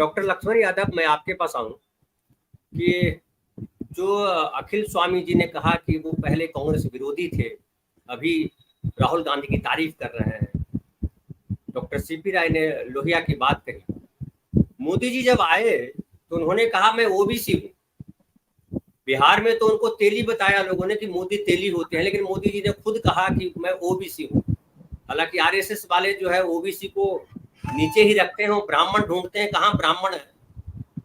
Doctor Lakshman Yadav, मैं आपके पास आऊं कि जो अखिल स्वामी जी ने कहा कि वो पहले कांग्रेस विरोधी थे, अभी राहुल गांधी की तारीफ कर रहे हैं। डॉक्टर सीपी राय ने लोहिया की बात कही। मोदी जी जब आए तो उन्होंने कहा मैं ओबीसी हूँ। बिहार में तो उनको तेली बताया लोगों ने कि मोदी तेली होते हैं, लेकिन मोदी जी ने खुद कहा कि मैं ओबीसी हूँ। हालांकि आरएसएस वाले जो है ओबीसी को नीचे ही रखते हैं, वो ब्राह्मण ढूंढते हैं, कहाँ ब्राह्मण है,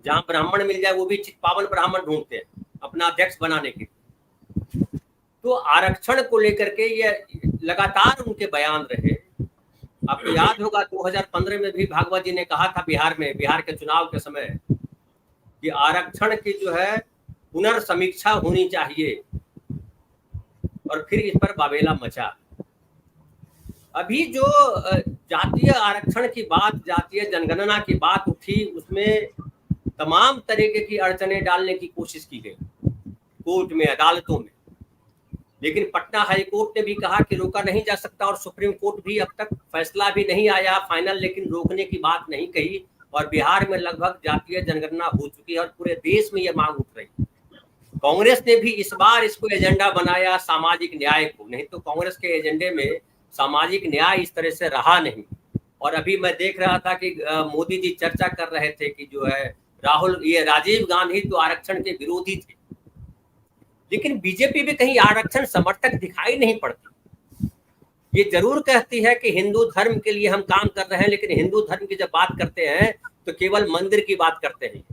जहां ब्राह्मण मिल जाए वो भी पावन ब्राह्मण ढूंढते हैं अपना अध्यक्ष बनाने के। तो आरक्षण को लेकर के ये लगातार उनके बयान रहे। आपको याद होगा 2015 में भी भागवत जी ने कहा था बिहार के चुनाव के समय कि आरक्षण की जो है पुनर्समीक्षा होनी चाहिए, और फिर इस पर बाबेला मचा। अभी जो जातीय आरक्षण की बात, जातीय जनगणना की बात उठी, उसमें तमाम तरीके की अड़चने डालने की कोशिश की गई कोर्ट में, अदालतों में, लेकिन पटना हाई कोर्ट ने भी कहा कि रोका नहीं जा सकता, और सुप्रीम कोर्ट भी अब तक फैसला भी नहीं आया फाइनल, लेकिन रोकने की बात नहीं कही। और बिहार में लगभग जातीय जनगणना हो चुकी है और पूरे देश में यह मांग उठ रही है। कांग्रेस ने भी इस बार इसको एजेंडा बनाया सामाजिक न्याय को, नहीं तो कांग्रेस के एजेंडे में सामाजिक न्याय इस तरह से रहा नहीं। और अभी मैं देख रहा था कि मोदी जी चर्चा कर रहे थे कि जो है राजीव गांधी तो आरक्षण के विरोधी थे, लेकिन बीजेपी भी कहीं आरक्षण समर्थक दिखाई नहीं पड़ती। ये जरूर कहती है कि हिंदू धर्म के लिए हम काम कर रहे हैं, लेकिन हिंदू धर्म की जब बात करते हैं तो केवल मंदिर की बात करते हैं।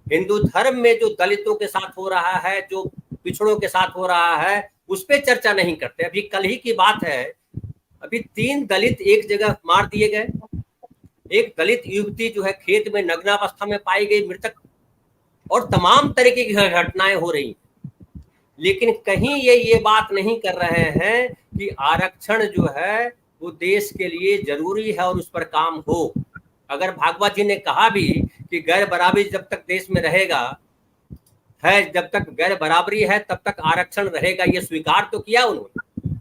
हिंदू धर्म में जो दलितों के साथ हो रहा है, जो पिछड़ों के साथ हो रहा है, उस पर चर्चा नहीं करते। अभी कल ही की बात है, अभी 3 दलित एक जगह मार दिए गए। एक दलित युवती जो है खेत में नग्नावस्था में पाई गई मृतक, और तमाम तरीके की घटनाएं हो रही, लेकिन कहीं ये बात नहीं कर रहे हैं कि आरक्षण जो है वो देश के लिए जरूरी है और उस पर काम हो। अगर भागवत जी ने कहा भी कि गैर बराबरी जब तक देश में रहेगा है, जब तक गैर बराबरी है तब तक आरक्षण रहेगा, ये स्वीकार तो किया उन्होंने,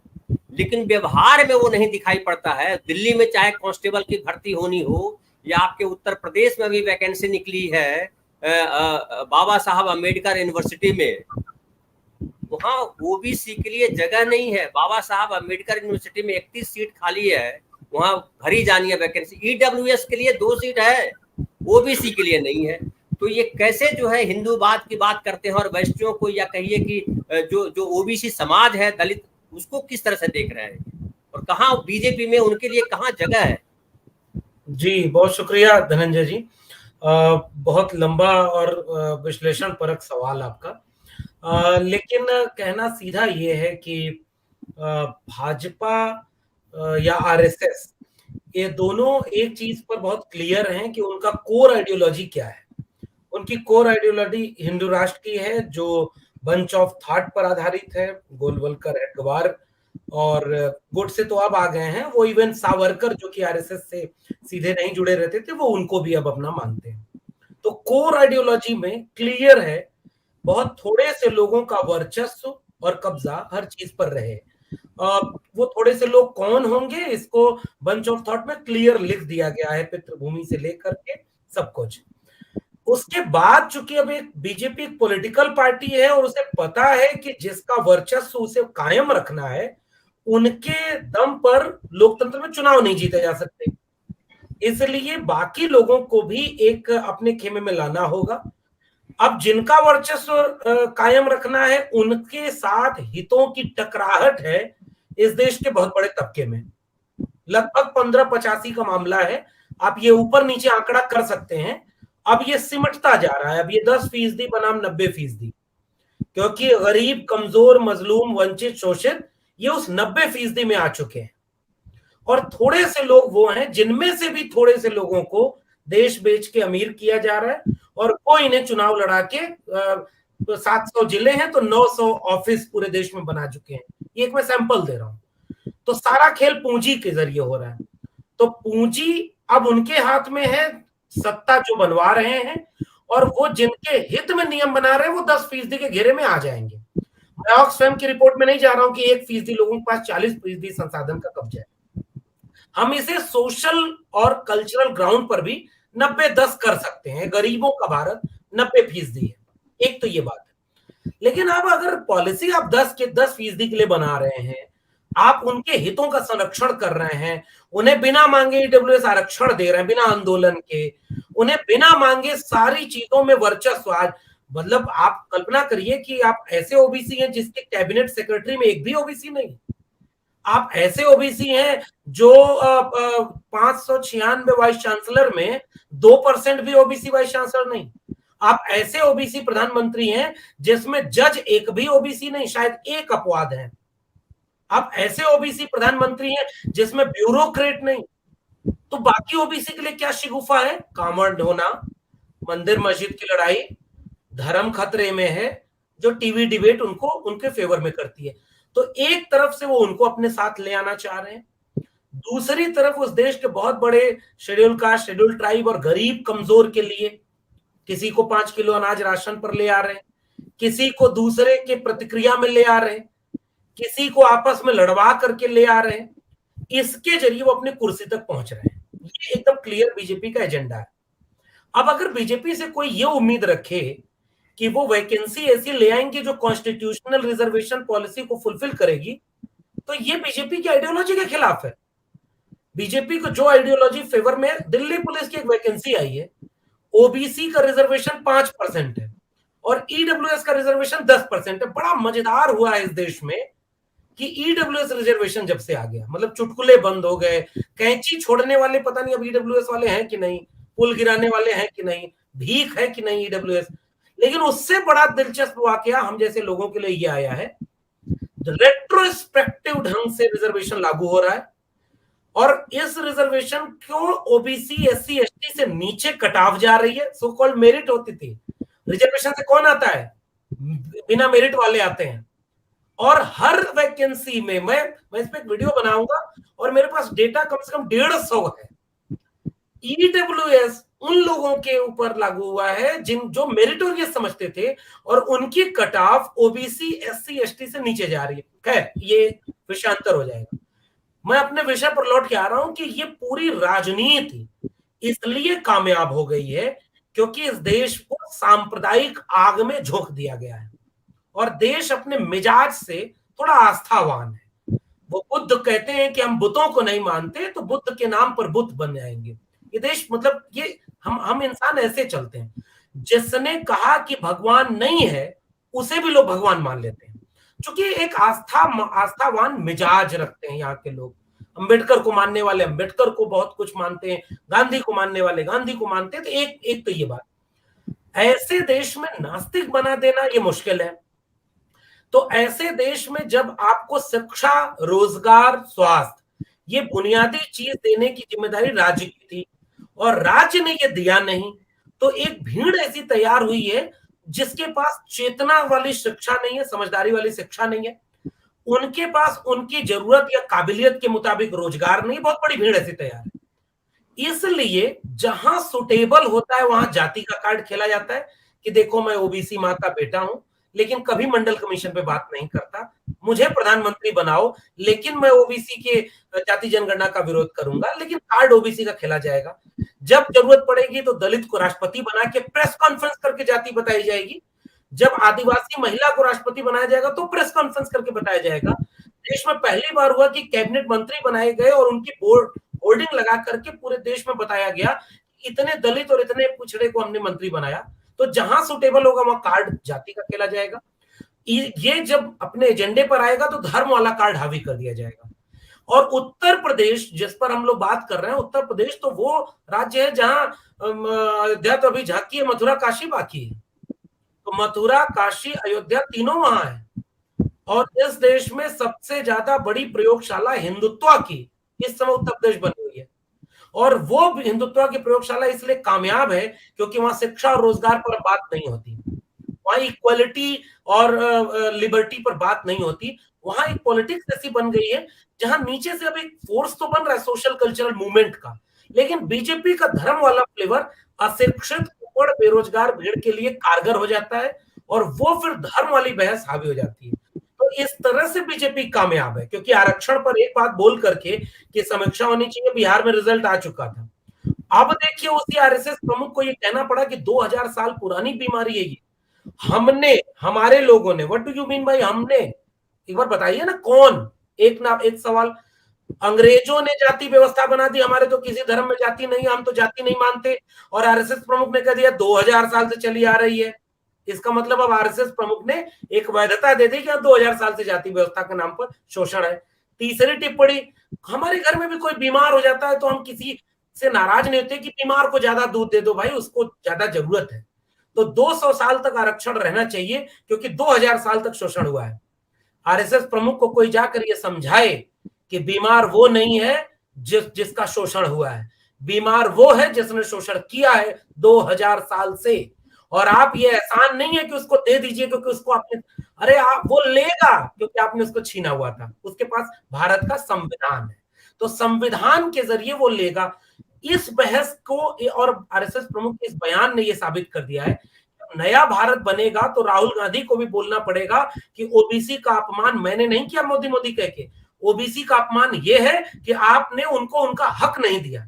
लेकिन व्यवहार में वो नहीं दिखाई पड़ता है। दिल्ली में चाहे कांस्टेबल की भर्ती होनी हो, या आपके उत्तर प्रदेश में भी वैकेंसी निकली है बाबा साहब अम्बेडकर यूनिवर्सिटी में, वहां ओबीसी के लिए जगह नहीं है। बाबा साहब अम्बेडकर यूनिवर्सिटी में 31 सीट खाली है, वहां भरी जानी है वैकेंसी। ईडब्ल्यूएस के लिए 2 सीट है, ओबीसी के लिए नहीं है। तो ये कैसे जो है हिंदूवाद की बात करते हैं, और वैश्यों को या कहिए कि जो ओबीसी समाज है, दलित, उसको किस तरह से देख रहे हैं, और कहाँ बीजेपी में उनके लिए कहाँ जगह है। जी बहुत शुक्रिया धनंजय जी, बहुत लंबा और विश्लेषण परक सवाल आपका। लेकिन कहना सीधा ये है कि भाजपा या आरएसएस, ये दोनों एक चीज पर बहुत क्लियर हैं कि उनका कोर आइडियोलॉजी क्या है। उनकी कोर आइडियोलॉजी हिंदू राष्ट्र की है, जो बंच ऑफ थॉट पर आधारित है। गोलवलकर, एडवार और गोडसे तो अब आ गए हैं, वो इवन सावरकर जो कि आरएसएस से सीधे नहीं जुड़े रहते थे, वो उनको भी अब अपना मानते हैं। तो कोर आइडियोलॉजी में क्लियर है, बहुत थोड़े से लोगों का वर्चस्व और कब्जा हर चीज पर रहे। वो थोड़े से लोग कौन होंगे, इसको बंच ऑफ थॉट में क्लियर लिख दिया गया है, पितृभूमि से लेकर के सब कुछ। उसके बाद चूंकि अब एक बीजेपी एक पॉलिटिकल पार्टी है, और उसे पता है कि जिसका वर्चस्व उसे कायम रखना है, उनके दम पर लोकतंत्र में चुनाव नहीं जीते जा सकते। इसलिए बाकी लोगों को भी एक अपने खेमे में लाना होगा। अब जिनका वर्चस्व कायम रखना है, उनके साथ हितों की टकराहट है इस देश के बहुत बड़े तबके में। लगभग 15-85 का मामला है, आप ये ऊपर नीचे आंकड़ा कर सकते हैं। अब ये सिमटता जा रहा है, अब ये 10% बनाम 90%, क्योंकि गरीब, कमजोर, मजलूम, वंचित, शोषित ये उस 90% में आ चुके हैं। और थोड़े से लोग वो हैं जिनमें से भी थोड़े से लोगों को देश बेच के अमीर किया जा रहा है, और वो इन्हें चुनाव लड़ा के 700 जिले हैं तो 900 ऑफिस पूरे देश में बना चुके हैं। ये एक मैं सैंपल दे रहा हूं। तो सारा खेल पूंजी के जरिए हो रहा है। तो पूंजी अब उनके हाथ में है, सत्ता जो बनवा रहे हैं, और वो जिनके हित में नियम बना रहे हैं वो 10% के घेरे में आ जाएंगे। मैं ऑक्सफैम की रिपोर्ट में नहीं जा रहा हूं कि 1% लोगों के पास 40% संसाधन का कब्जा है। हम इसे सोशल और कल्चरल ग्राउंड पर भी 90-10 कर सकते हैं, गरीबों का भारत 90% है, एक तो ये बात है। लेकिन अब अगर पॉलिसी आप 10% के लिए बना रहे हैं, आप उनके हितों का संरक्षण कर रहे हैं, उन्हें बिना मांगे ईडब्ल्यूएस आरक्षण दे रहे हैं, बिना आंदोलन के, उन्हें बिना मांगे सारी चीजों में वर्चस्व। आज मतलब आप कल्पना करिए कि आप ऐसे ओबीसी हैं जिसके कैबिनेट सेक्रेटरी में एक भी ओबीसी नहीं, आप ऐसे ओबीसी हैं जो 596 वाइस चांसलर में 2% भी ओबीसी वाइस चांसलर नहीं, आप ऐसे ओबीसी प्रधानमंत्री हैं जिसमें जज एक भी ओबीसी नहीं, शायद एक अपवाद है, आप ऐसे ओबीसी प्रधानमंत्री हैं जिसमें ब्यूरोक्रेट नहीं, तो बाकी ओबीसी के लिए क्या शिगुफा है? कांवड़ ढोना, मंदिर मस्जिद की लड़ाई, धर्म खतरे में है, जो टीवी डिबेट उनको उनके फेवर में करती है। तो एक तरफ से वो उनको अपने साथ ले आना चाह रहे हैं, दूसरी तरफ उस देश के बहुत बड़े शेड्यूल कास्ट, शेड्यूल ट्राइब और गरीब कमजोर के लिए किसी को 5 किलो अनाज राशन पर ले आ रहे हैं, किसी को दूसरे के प्रतिक्रिया में ले आ रहे हैं, किसी को आपस में लड़वा करके ले आ रहे हैं, इसके जरिए वो अपनी कुर्सी तक पहुंच रहे हैं। ये एकदम क्लियर बीजेपी का एजेंडा है। अब अगर बीजेपी से कोई ये उम्मीद रखे कि वो वैकेंसी ऐसी ले आएंगे जो कॉन्स्टिट्यूशनल रिजर्वेशन पॉलिसी को फुलफिल करेगी, तो ये बीजेपी की आइडियोलॉजी के खिलाफ है। बीजेपी को जो आइडियोलॉजी फेवर में, दिल्ली पुलिस की एक वैकेंसी आई है, ओबीसी का रिजर्वेशन 5% है और ईडब्ल्यूएस का रिजर्वेशन 10% है। बड़ा मजेदार हुआ है इस देश में कि ईडब्ल्यूएस रिजर्वेशन जब से आ गया, मतलब चुटकुले बंद हो गए, कैंची छोड़ने वाले पता नहीं अब ईडब्ल्यूएस वाले हैं कि नहीं, पुल गिराने वाले हैं कि नहीं, भीख है कि नहीं ईडब्ल्यूएस। लेकिन उससे बड़ा दिलचस्प वाकया हम जैसे लोगों के लिए ये आया है, रेट्रोस्पेक्टिव ढंग से रिजर्वेशन लागू हो रहा है और इस रिजर्वेशन को ओबीसी एससी एसटी से नीचे कटाव जा रही है। सो कॉल्ड मेरिट होती थी, रिजर्वेशन से कौन आता है? बिना मेरिट वाले आते हैं। और हर वैकेंसी में मैं इस पे एक वीडियो बनाऊंगा और मेरे पास डेटा कम से कम 150 है। ईडब्ल्यूएस उन लोगों के ऊपर लागू हुआ है जो मेरिटोरियस समझते थे और उनकी कटाव ओबीसी एससी एसटी से नीचे जा रही है। खैर ये विषयांतर हो जाएगा, मैं अपने विषय पर लौट के आ रहा हूं कि ये पूरी राजनीति इसलिए कामयाब हो गई है क्योंकि इस देश को सांप्रदायिक आग में झोंक दिया गया है और देश अपने मिजाज से थोड़ा आस्थावान है। वो बुद्ध कहते हैं कि हम बुतों को नहीं मानते तो बुद्ध के नाम पर बुद्ध बन जाएंगे। ये देश, मतलब ये हम इंसान ऐसे चलते हैं, जिसने कहा कि भगवान नहीं है उसे भी लोग भगवान मान लेते हैं, क्योंकि एक आस्थावान मिजाज रखते हैं यहाँ के लोग। अंबेडकर को मानने वाले अंबेडकर को बहुत कुछ मानते हैं, गांधी को मानने वाले गांधी को मानते हैं। तो एक तो ये बात, ऐसे देश में नास्तिक बना देना ये मुश्किल है। तो ऐसे देश में जब आपको शिक्षा, रोजगार, स्वास्थ्य ये बुनियादी चीज देने की जिम्मेदारी राज्य की थी और राज्य ने ये दिया नहीं, तो एक भीड़ ऐसी तैयार हुई है जिसके पास चेतना वाली शिक्षा नहीं है, समझदारी वाली शिक्षा नहीं है, उनके पास उनकी जरूरत या काबिलियत के मुताबिक रोजगार नहीं, बहुत बड़ी भीड़ ऐसी तैयार है। इसलिए जहां सुटेबल होता है वहां जाति का कार्ड खेला जाता है कि देखो मैं ओबीसी माँ का बेटा हूं, लेकिन कभी मंडल कमीशन पे बात नहीं करता, मुझे प्रधानमंत्री बनाओ लेकिन मैं ओबीसी के जाति जनगणना का विरोध करूंगा, लेकिन कार्ड ओबीसी का खेला जाएगा। जब जरूरत पड़ेगी तो दलित को राष्ट्रपति बना के प्रेस कॉन्फ्रेंस करके जाति बताई जाएगी, जब आदिवासी महिला को राष्ट्रपति बनाया जाएगा तो प्रेस कॉन्फ्रेंस करके बताया जाएगा। देश में पहली बार हुआ कि कैबिनेट मंत्री बनाए गए और उनकी होर्डिंग लगा करके पूरे देश में बताया गया इतने दलित और इतने पिछड़े को हमने मंत्री बनाया। तो जहां सुटेबल होगा वहां कार्ड जाति का खेला जाएगा। ये जब अपने एजेंडे पर आएगा तो धर्म वाला कार्ड हावी कर दिया जाएगा। और उत्तर प्रदेश जिस पर हम लोग बात कर रहे हैं, उत्तर प्रदेश तो वो राज्य है जहां अयोध्या तो अभी झांकी है, मथुरा काशी बाकी है। तो मथुरा काशी अयोध्या तीनों वहां है और इस देश में सबसे ज्यादा बड़ी प्रयोगशाला हिंदुत्व की इस समय उत्तर प्रदेश बनी हुई है और वो हिंदुत्व की प्रयोगशाला इसलिए कामयाब है क्योंकि वहां शिक्षा और रोजगार पर बात नहीं होती, वहां इक्वालिटी और लिबर्टी पर बात नहीं होती, वहां एक पॉलिटिक्स ऐसी बन गई है जहां नीचे से अब एक फोर्स तो बन रहा है सोशल कल्चरल मूवमेंट का, लेकिन बीजेपी का धर्म वाला फ्लेवर अशिक्षित और बेरोजगार भीड़ के लिए कारगर हो जाता है और वो फिर धर्म वाली बहस हावी हो जाती है। तो इस तरह से बीजेपी कामयाब है क्योंकि आरक्षण पर एक बात बोल करके कि समीक्षा होनी चाहिए, बिहार में रिजल्ट आ चुका था, अब देखिए उसी आरएसएस प्रमुख को ये कहना पड़ा कि 2000 साल पुरानी बीमारी है ये, हमने, हमारे लोगों ने, व्हाट डू यू मीन भाई हमने, एक बार बताइए ना कौन, एक सवाल। अंग्रेजों ने जाति व्यवस्था बना दी, हमारे तो किसी धर्म में जाति नहीं, हम तो जाति नहीं मानते, और आरएसएस प्रमुख ने कह दिया 2000 साल से चली आ रही है। इसका मतलब अब आरएसएस प्रमुख ने एक वैधता दे दी कि 2000 साल से जाति व्यवस्था के नाम पर शोषण है। तीसरी टिप्पणी, हमारे घर में भी कोई बीमार हो जाता है तो हम किसी से नाराज नहीं होते कि बीमार को ज्यादा दूध दे दो भाई, उसको ज्यादा जरूरत है। तो 200 साल तक आरक्षण रहना चाहिए क्योंकि 2000 साल तक शोषण हुआ है। आरएसएस प्रमुख को कोई जाकर ये समझाए कि बीमार वो नहीं है जिसका शोषण हुआ है, बीमार वो है जिसने शोषण किया है 2000 साल से। और आप ये एहसान नहीं है कि उसको दे दीजिए क्योंकि उसको आपने, अरे आप, वो लेगा क्योंकि आपने उसको छीना हुआ था, उसके पास भारत का संविधान है, तो संविधान के जरिए वो लेगा। इस बहस को, और आरएसएस प्रमुख के इस बयान ने ये साबित कर दिया है, नया भारत बनेगा तो राहुल गांधी को भी बोलना पड़ेगा कि ओबीसी का अपमान मैंने नहीं किया मोदी मोदी कह के, ओबीसी का अपमान यह है कि आपने उनको उनका हक नहीं दिया।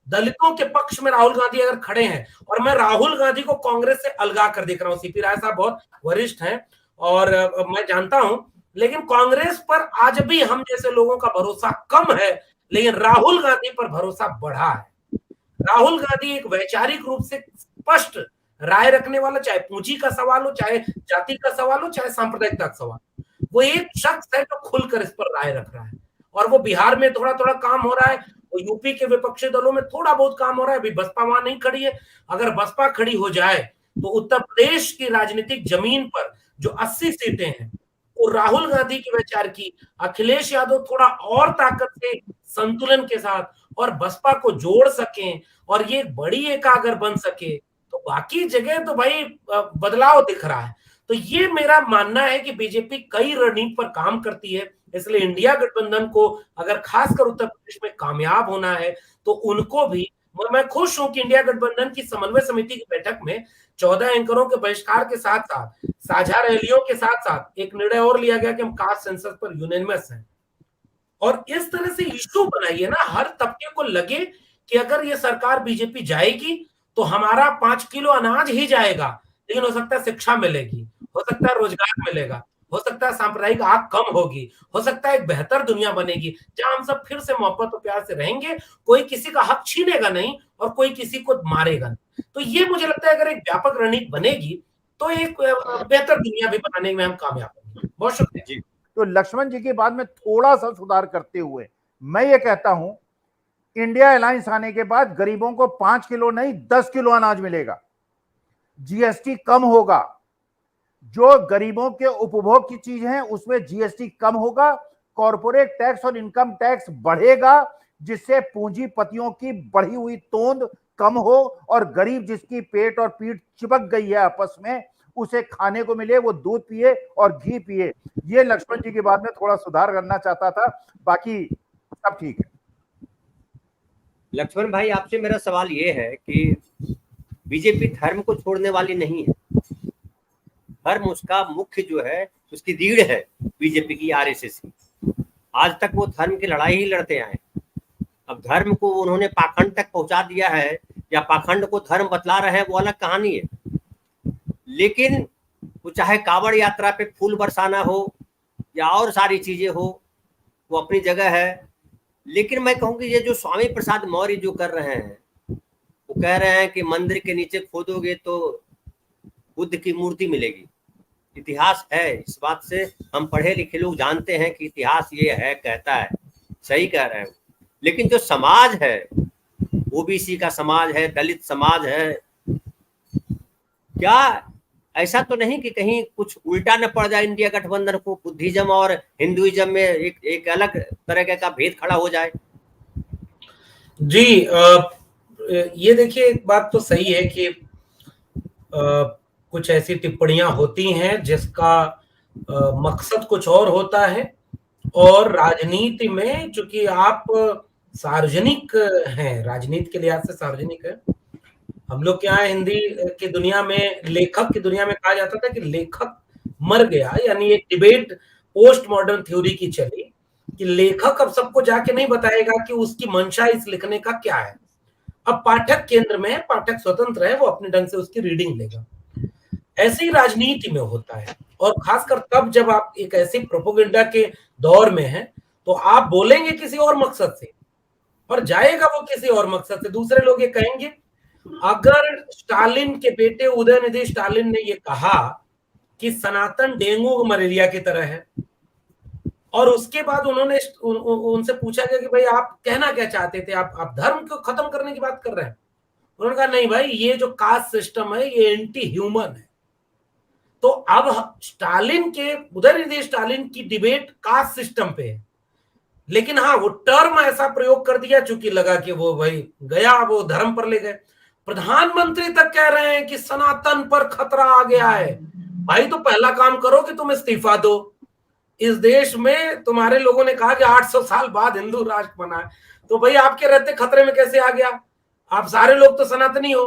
दलितों के पक्ष में राहुल गांधी अगर खड़े हैं, और मैं राहुल गांधी को कांग्रेस से अलगा कर देख रहा हूं, सीपी राय साहब बहुत वरिष्ठ हैं और मैं जानता हूं, लेकिन कांग्रेस पर आज भी हम जैसे लोगों का भरोसा कम है, लेकिन राहुल गांधी पर भरोसा बढ़ा है। राहुल गांधी एक वैचारिक रूप से स्पष्ट राय रखने वाला, चाहे पूंजी का सवाल हो, चाहे जाति का सवाल हो, चाहे सांप्रदायिकता का सवाल, वो एक शख्स है जो खुलकर इस पर राय रख रहा है। और वो बिहार में थोड़ा थोड़ा काम हो रहा है, वो यूपी के विपक्षी दलों में थोड़ा बहुत काम हो रहा है, अभी बसपा वहां नहीं खड़ी है। अगर बसपा खड़ी हो जाए तो उत्तर प्रदेश की राजनीतिक जमीन पर जो 80 सीटें हैं वो राहुल गांधी के विचार की, अखिलेश यादव थोड़ा और ताकत से संतुलन के साथ और बसपा को जोड़ सकें और ये बड़ी एका अगर बन सके तो बाकी जगह तो भाई बदलाव दिख रहा है। तो ये मेरा मानना है कि बीजेपी कई रणनीति पर काम करती है, इसलिए इंडिया गठबंधन को अगर खासकर उत्तर प्रदेश में कामयाब होना है तो उनको भी, मैं खुश हूं कि इंडिया गठबंधन की समन्वय समिति की बैठक में 14 एंकरों के बहिष्कार के साथ साथ साझा रैलियों के साथ साथ एक निर्णय और लिया गया कि हम कास्ट सेंसस पर यूनानिमस हैं। और इस तरह से इश्यू बनाइए ना, हर तबके को लगे कि अगर ये सरकार बीजेपी जाएगी तो हमारा 5 किलो अनाज ही जाएगा, लेकिन हो सकता है शिक्षा मिलेगी, हो सकता है रोजगार मिलेगा, हो सकता है सांप्रदायिक आग कम होगी, हो सकता है एक बेहतर दुनिया बनेगी जहां हम सब फिर से मोहब्बत और प्यार से रहेंगे, कोई किसी का हक छीनेगा नहीं और कोई किसी को मारेगा नहीं। तो ये मुझे लगता है अगर एक व्यापक रणनीति बनेगी तो एक बेहतर दुनिया भी बनाने में हम कामयाब होंगे। बहुत शुक्रिया जी। तो लक्ष्मण जी की बात में थोड़ा सा सुधार करते हुए मैं ये कहता हूं, इंडिया अलायंस आने के बाद गरीबों को 5 किलो नहीं 10 किलो अनाज मिलेगा, जीएसटी कम होगा, जो गरीबों के उपभोग की चीज है उसमें जीएसटी कम होगा, कॉर्पोरेट टैक्स और इनकम टैक्स बढ़ेगा जिससे पूंजीपतियों की बढ़ी हुई तोंद कम हो और गरीब जिसकी पेट और पीठ चिपक गई है आपस में उसे खाने को मिले, वो दूध पिए और घी पिए। ये लक्ष्मण जी की बात में थोड़ा सुधार करना चाहता था, बाकी सब ठीक है। लक्ष्मण भाई, आपसे मेरा सवाल ये है कि बीजेपी धर्म को छोड़ने वाली नहीं है, धर्म उसका मुख्य जो है उसकी रीढ़ है बीजेपी की, आरएसएस की। आज तक वो धर्म की लड़ाई ही लड़ते आए। अब धर्म को उन्होंने पाखंड तक पहुंचा दिया है या पाखंड को धर्म बतला रहे हैं वो अलग कहानी है, लेकिन वो चाहे कांवड़ यात्रा पे फूल बरसाना हो या और सारी चीजें हो वो अपनी जगह है। लेकिन मैं कहूँगी ये जो स्वामी प्रसाद मौर्य जो कर रहे हैं, वो कह रहे हैं कि मंदिर के नीचे खोदोगे तो बुद्ध की मूर्ति मिलेगी। इतिहास है, इस बात से हम पढ़े लिखे लोग जानते हैं कि इतिहास ये है, कहता है, सही कह रहे हैं। लेकिन जो समाज है, ओबीसी का समाज है, दलित समाज है, क्या ऐसा तो नहीं कि कहीं कुछ उल्टा न पड़ जाए इंडिया गठबंधन को, बुद्धिज्म और हिंदुइज्म में एक अलग तरह का भेद खड़ा हो जाए? जी, ये देखिए एक बात तो सही है कि कुछ ऐसी टिप्पणियां होती हैं जिसका मकसद कुछ और होता है, और राजनीति में चूंकि आप सार्वजनिक हैं, राजनीति के लिहाज से सार्वजनिक है। हम लोग क्या हिंदी की दुनिया में, लेखक की दुनिया में कहा जाता था कि लेखक मर गया, यानी एक डिबेट पोस्ट मॉडर्न थ्योरी की चली कि लेखक अब सबको जाके नहीं बताएगा कि उसकी मंशा इस लिखने का क्या है, अब पाठक केंद्र में है, पाठक स्वतंत्र है, वो अपने ढंग से उसकी रीडिंग लेगा। ऐसे ही राजनीति में होता है, और खासकर तब जब आप एक ऐसे प्रोपोगेंडा के दौर में हैं, तो आप बोलेंगे किसी और मकसद से और जाएगा वो किसी और मकसद से। दूसरे लोग ये कहेंगे, अगर स्टालिन के बेटे उदयनिधि स्टालिन ने ये कहा कि सनातन डेंगू मलेरिया की तरह है, और उसके बाद उन्होंने उनसे पूछा गया कि भाई आप कहना क्या चाहते थे, आप धर्म को खत्म करने की बात कर रहे हैं। उन्होंने कहा नहीं भाई, ये जो कास्ट सिस्टम है ये एंटी ह्यूमन है। तो अब स्टालिन के, उदयनिधि स्टालिन की डिबेट कास्ट सिस्टम पे है, लेकिन हाँ वो टर्म ऐसा प्रयोग कर दिया चूंकि लगा कि वो भाई गया, वो धर्म पर ले गए। प्रधानमंत्री तक कह रहे हैं कि सनातन पर खतरा आ गया है। भाई तो पहला काम करो कि तुम इस्तीफा दो। इस देश में तुम्हारे लोगों ने कहा कि 800 साल बाद हिंदू राष्ट्र बना है, तो भाई आपके रहते खतरे में कैसे आ गया? आप सारे लोग तो सनातनी हो,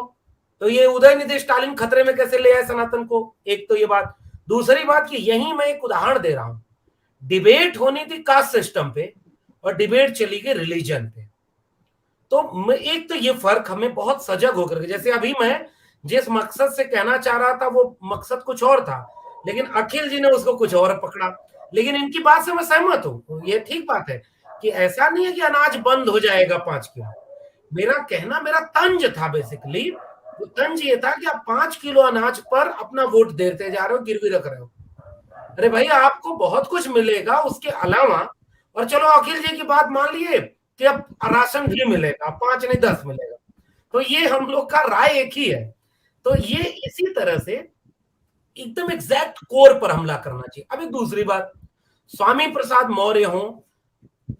तो ये उदयनिधि स्टालिन खतरे में कैसे ले आए सनातन को? एक तो ये बात। दूसरी बात कि यही मैं एक उदाहरण दे रहा हूं, डिबेट होनी थी कास्ट सिस्टम पे और डिबेट चली गई रिलीजन पे। तो एक तो ये फर्क हमें बहुत सजग होकर के, जैसे अभी मैं जिस मकसद से कहना चाह रहा था वो मकसद कुछ और था, लेकिन अखिल जी ने उसको कुछ और पकड़ा। लेकिन इनकी बात से मैं सहमत हूं, ये ठीक बात है कि ऐसा नहीं है कि अनाज बंद हो जाएगा 5 किलो। मेरा कहना, मेरा तंज था बेसिकली, वो तंज ये था कि आप 5 किलो अनाज पर अपना वोट देते जा रहे हो, गिरवी रख रहे हो। अरे भाई आपको बहुत कुछ मिलेगा उसके अलावा। और चलो अखिल जी की बात मान लिए कि अब राशन भी मिलेगा, 5 नहीं 10 मिलेगा, तो ये हम लोग का राय एक ही है। तो ये इसी तरह से एकदम एग्जैक्ट कोर पर हमला करना चाहिए। अब एक दूसरी बात, स्वामी प्रसाद मौर्य हो,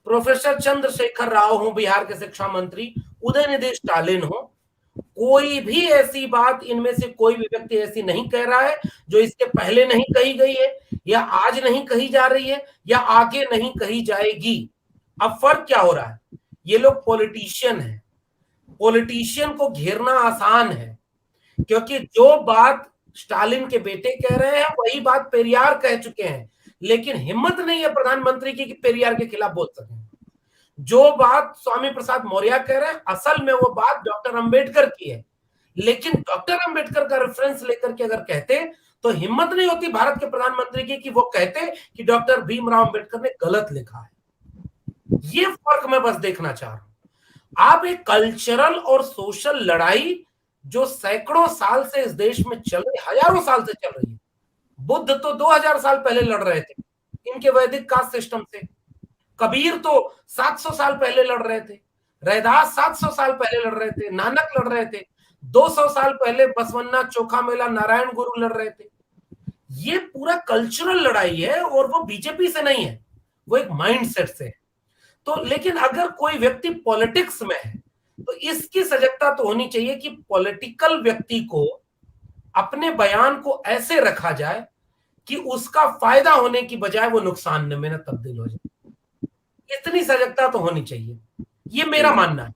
प्रोफेसर चंद्रशेखर राव हो बिहार के शिक्षा मंत्री, उदयनिधि स्टालिन हो, कोई भी ऐसी बात इनमें से कोई भी व्यक्ति ऐसी नहीं कह रहा है जो इसके पहले नहीं कही गई है, या आज नहीं कही जा रही है, या आगे नहीं कही जाएगी। अब फर्क क्या हो रहा है? ये लोग पॉलिटिशियन हैं, पॉलिटिशियन को घेरना आसान है, क्योंकि जो बात स्टालिन के बेटे कह रहे हैं वही बात पेरियार कह चुके हैं, लेकिन हिम्मत नहीं है प्रधानमंत्री की कि पेरियार के खिलाफ बोल सकें। जो बात स्वामी प्रसाद मौर्य कह रहे हैं असल में वो बात डॉक्टर अंबेडकर की है, लेकिन डॉक्टर अंबेडकर का रेफरेंस लेकर के अगर कहते तो हिम्मत नहीं होती भारत के प्रधानमंत्री की कि वो कहते कि डॉक्टर भीमराव अंबेडकर ने गलत लिखा है। ये फर्क मैं बस देखना चाह रहा हूं। आप एक कल्चरल और सोशल लड़ाई जो सैकड़ों साल से इस देश में चल रही, हजारों साल से चल रही है। बुद्ध तो 2000 साल पहले लड़ रहे थे इनके वैदिक कास्ट सिस्टम से, कबीर तो 700 साल पहले लड़ रहे थे, रैदास 700 साल पहले लड़ रहे थे, नानक लड़ रहे थे, 200 साल पहले बसवन्ना, चोखा मेला, नारायण गुरु लड़ रहे थे। ये पूरा कल्चरल लड़ाई है और वो बीजेपी से नहीं है, वो एक माइंडसेट से है। तो लेकिन अगर कोई व्यक्ति पॉलिटिक्स में है तो इसकी सजगता तो होनी चाहिए कि पॉलिटिकल व्यक्ति को अपने बयान को ऐसे रखा जाए कि उसका फायदा होने की बजाय वो नुकसान में न तब्दील हो जाए। इतनी सजगता तो होनी चाहिए, ये मेरा मानना है,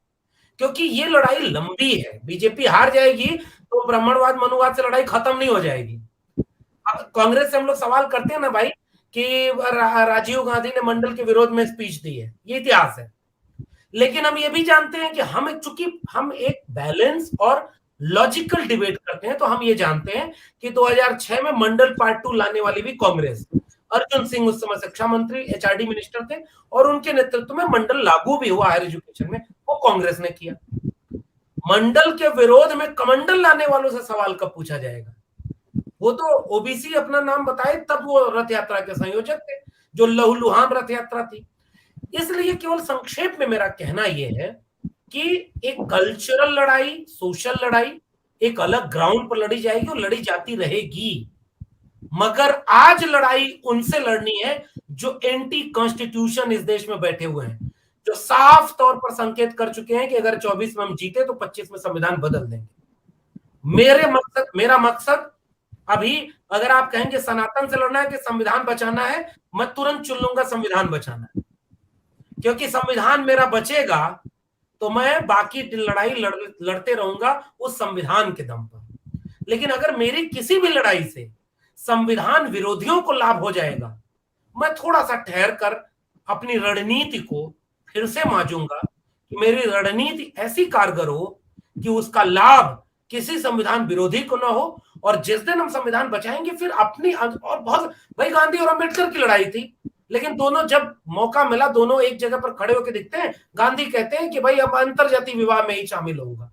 क्योंकि ये लड़ाई लंबी है। बीजेपी हार जाएगी तो ब्राह्मणवाद मनुवाद से लड़ाई खत्म नहीं हो जाएगी। अब कांग्रेस से हम लोग सवाल करते हैं ना भाई कि राजीव गांधी ने मंडल के विरोध में स्पीच दी है, ये इतिहास है। लेकिन हम ये भी जानते हैं कि चूंकि हम एक बैलेंस और लॉजिकल डिबेट करते हैं, तो हम ये जानते हैं कि 2006 में मंडल पार्ट 2 लाने वाली भी कांग्रेस, अर्जुन सिंह उस समय शिक्षा मंत्री, एचआरडी मिनिस्टर थे, और उनके नेतृत्व में मंडल लागू भी हुआ हायर एजुकेशन में, वो कांग्रेस ने किया। मंडल के विरोध में कमंडल लाने वालों से सवाल कब पूछा जाएगा? वो तो ओबीसी अपना नाम बताए तब वो रथ यात्रा के संयोजक थे, जो लहूलुहान रथ यात्रा थी। इसलिए केवल संक्षेप में मेरा कहना यह है कि एक कल्चरल लड़ाई, सोशल लड़ाई एक अलग ग्राउंड पर लड़ी जाएगी और लड़ी जाती रहेगी, मगर आज लड़ाई उनसे लड़नी है जो एंटी कॉन्स्टिट्यूशन इस देश में बैठे हुए हैं, जो साफ तौर पर संकेत कर चुके हैं कि अगर 24 में हम जीते तो 25 में संविधान बदल देंगे। मेरा मकसद अभी, अगर आप कहेंगे सनातन से लड़ना है कि संविधान बचाना है, मैं तुरंत चुन लूंगा संविधान बचाना है, क्योंकि संविधान मेरा बचेगा तो मैं बाकी लड़ाई लड़ते रहूंगा उस संविधान के दम पर। लेकिन अगर मेरी किसी भी लड़ाई से संविधान विरोधियों को लाभ हो जाएगा, मैं थोड़ा सा ठहर कर अपनी रणनीति को फिर से मांजूंगा कि मेरी रणनीति ऐसी कारगर हो कि उसका लाभ किसी संविधान विरोधी को ना हो। और जिस दिन हम संविधान बचाएंगे फिर अपनी, और बहुत, भाई गांधी और अंबेडकर की लड़ाई थी, लेकिन दोनों जब मौका मिला दोनों एक जगह पर खड़े होकर दिखते हैं। गांधी कहते हैं कि भाई अब अंतरजातीय विवाह में ही शामिल होऊंगा।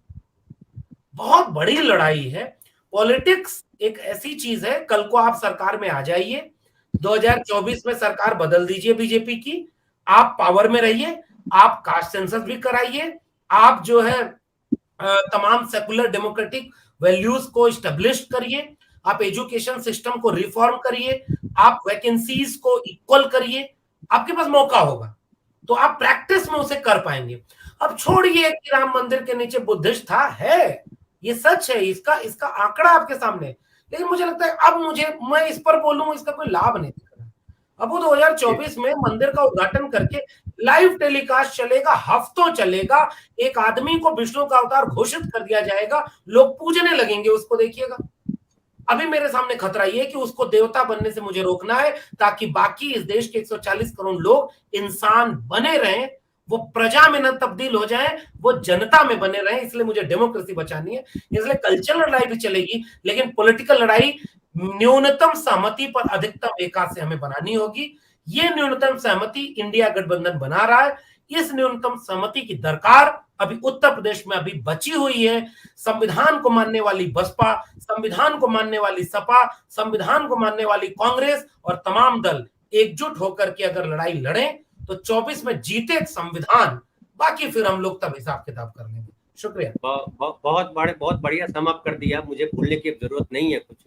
बहुत बड़ी लड़ाई है। पॉलिटिक्स एक ऐसी चीज है, कल को आप सरकार में आ जाइए, 2024 में सरकार बदल दीजिए बीजेपी की, आप पावर में रहिए, आप कास्ट सेंसस भी कराइए, आप जो है तमाम सेकुलर डेमोक्रेटिक वैल्यूज को स्टेब्लिश करिए, आप एजुकेशन सिस्टम को रिफॉर्म करिए, आप वैकेंसीज को इक्वल करिए, आपके पास मौका होगा तो आप प्रैक्टिस में उसे कर पाएंगे। अब छोड़िए कि राम मंदिर के नीचे बुद्धिस्ट था, है ये सच है, इसका आंकड़ा आपके सामने, लेकिन मुझे लगता है अब मैं इस पर बोलूं इसका कोई लाभ नहीं दिख रहा। अब वो 2024 में मंदिर का उद्घाटन करके लाइव टेलीकास्ट चलेगा, हफ्तों चलेगा, एक आदमी को विष्णु का अवतार घोषित कर दिया जाएगा, लोग पूजने लगेंगे उसको, देखिएगा। अभी मेरे सामने खतरा ये है कि उसको देवता बनने से मुझे रोकना है, ताकि बाकी इस देश के 140 करोड़ लोग इंसान बने रहें, वो प्रजा में न तब्दील हो जाए, वो जनता में बने रहें। इसलिए मुझे डेमोक्रेसी बचानी है, इसलिए कल्चरल लड़ाई भी चलेगी, लेकिन पॉलिटिकल लड़ाई न्यूनतम सहमति पर अधिकतम एकात से हमें बनानी होगी। ये न्यूनतम सहमति इंडिया गठबंधन बना रहा है। इस न्यूनतम सहमति की दरकार अभी उत्तर प्रदेश में अभी बची हुई है। संविधान को मानने वाली बसपा, संविधान को मानने वाली सपा, संविधान को मानने वाली कांग्रेस और तमाम दल एकजुट होकर के अगर लड़ाई लड़ें तो 24 में जीते संविधान, बाकी फिर हम लोग तब हिसाब किताब कर लेंगे। शुक्रिया। बहुत बढ़िया सम अप कर दिया, मुझे भूलने की जरूरत नहीं है कुछ।